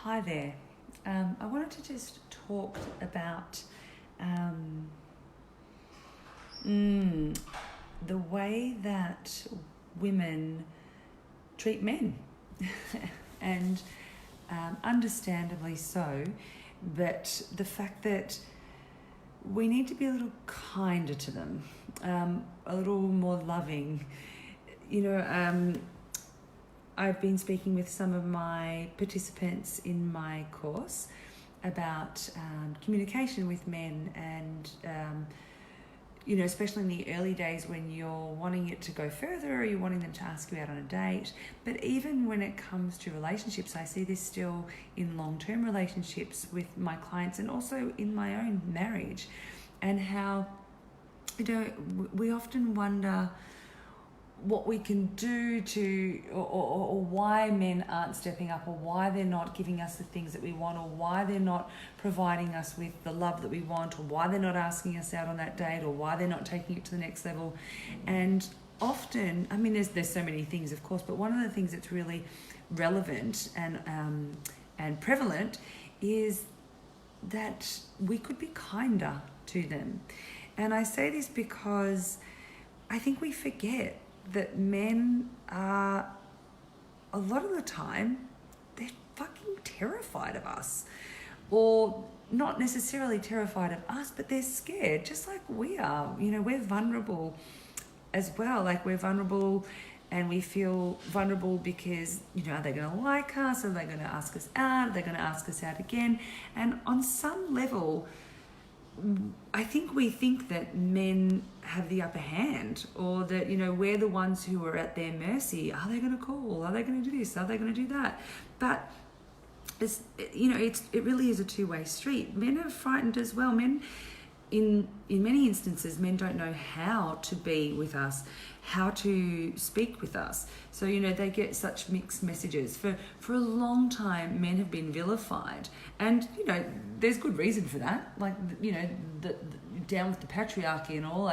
Hi there. I wanted to just talk about the way that women treat men, and understandably so, but the fact that we need to be a little kinder to them, a little more loving. I've been speaking with some of my participants in my course about communication with men, and especially in the early days when you're wanting it to go further or you're wanting them to ask you out on a date. But even when it comes to relationships, I see this still in long-term relationships with my clients and also in my own marriage, and how we often wonder what we can do to, or why men aren't stepping up, or why they're not giving us the things that we want, or why they're not providing us with the love that we want, or why they're not asking us out on that date, or why they're not taking it to the next level. And often, there's so many things, of course, but one of the things that's really relevant and prevalent is that we could be kinder to them. And I say this because I think we forget that men are, a lot of the time, they're fucking terrified of us. Or not necessarily terrified of us, but they're scared, just like we are. We're vulnerable as well. Like, we're vulnerable, and we feel vulnerable because, are they going to like us? Are they going to ask us out? Are they going to ask us out again? And on some level, I think we think that men have the upper hand, or that, we're the ones who are at their mercy. Are they going to call? Are they going to do this? Are they going to do that? But it really is a two-way street. Men are frightened as well. Men, in many instances, men don't know how to be with us, how to speak with us. So, they get such mixed messages. For a long time, men have been vilified. And, there's good reason for that. Like, down with the patriarchy and all,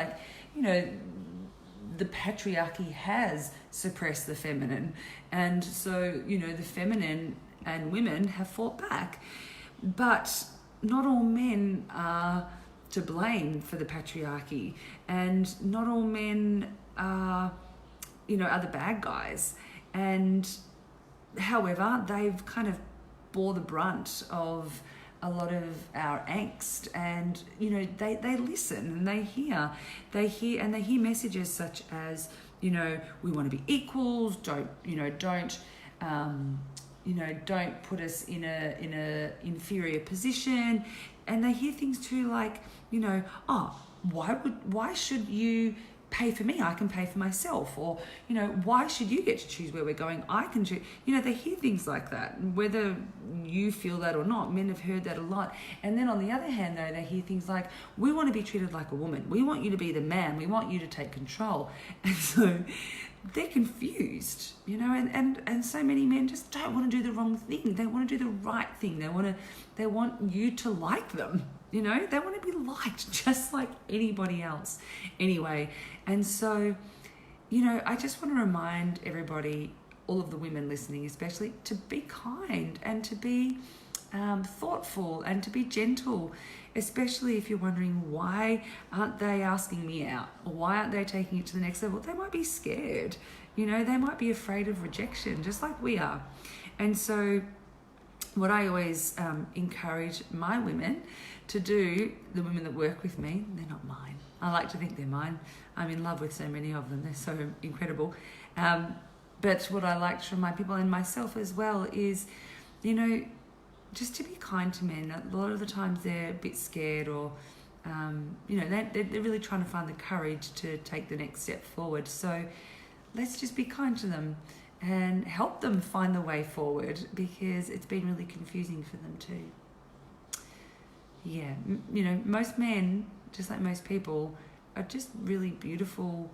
the patriarchy has suppressed the feminine. And so, the feminine and women have fought back. But not all men are to blame for the patriarchy, and not all men are the bad guys. And however, they've kind of bore the brunt of a lot of our angst, and they listen and they hear messages such as, we want to be equals, don't put us in a inferior position. And they hear things too, like, why should you pay for me? I can pay for myself. Or, why should you get to choose where we're going? I can choose. They hear things like that. Whether you feel that or not, men have heard that a lot. And then on the other hand, though, they hear things like, we want to be treated like a woman. We want you to be the man. We want you to take control. And so they're confused, and so many men just don't want to do the wrong thing. They want to do the right thing. They want you to like them. They want to be liked just like anybody else. Anyway, and so, I just want to remind everybody, all of the women listening especially, to be kind and to be thoughtful and to be gentle, especially if you're wondering, why aren't they asking me out, or why aren't they taking it to the next level? They might be scared, they might be afraid of rejection, just like we are. And so what I always encourage my women to do, the women that work with me, they're not mine. I like to think they're mine. I'm in love with so many of them. They're so incredible. But what I like from my people and myself as well is, just to be kind to men. A lot of the times they're a bit scared, or, they're really trying to find the courage to take the next step forward. So let's just be kind to them and help them find the way forward, because it's been really confusing for them too. Yeah, most men, just like most people, are just really beautiful,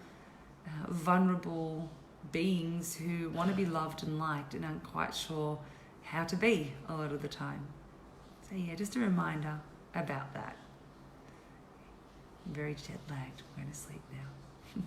vulnerable beings who want to be loved and liked and aren't quite sure how to be a lot of the time. So yeah, just a reminder about that. I'm very jet lagged. I'm going to sleep now.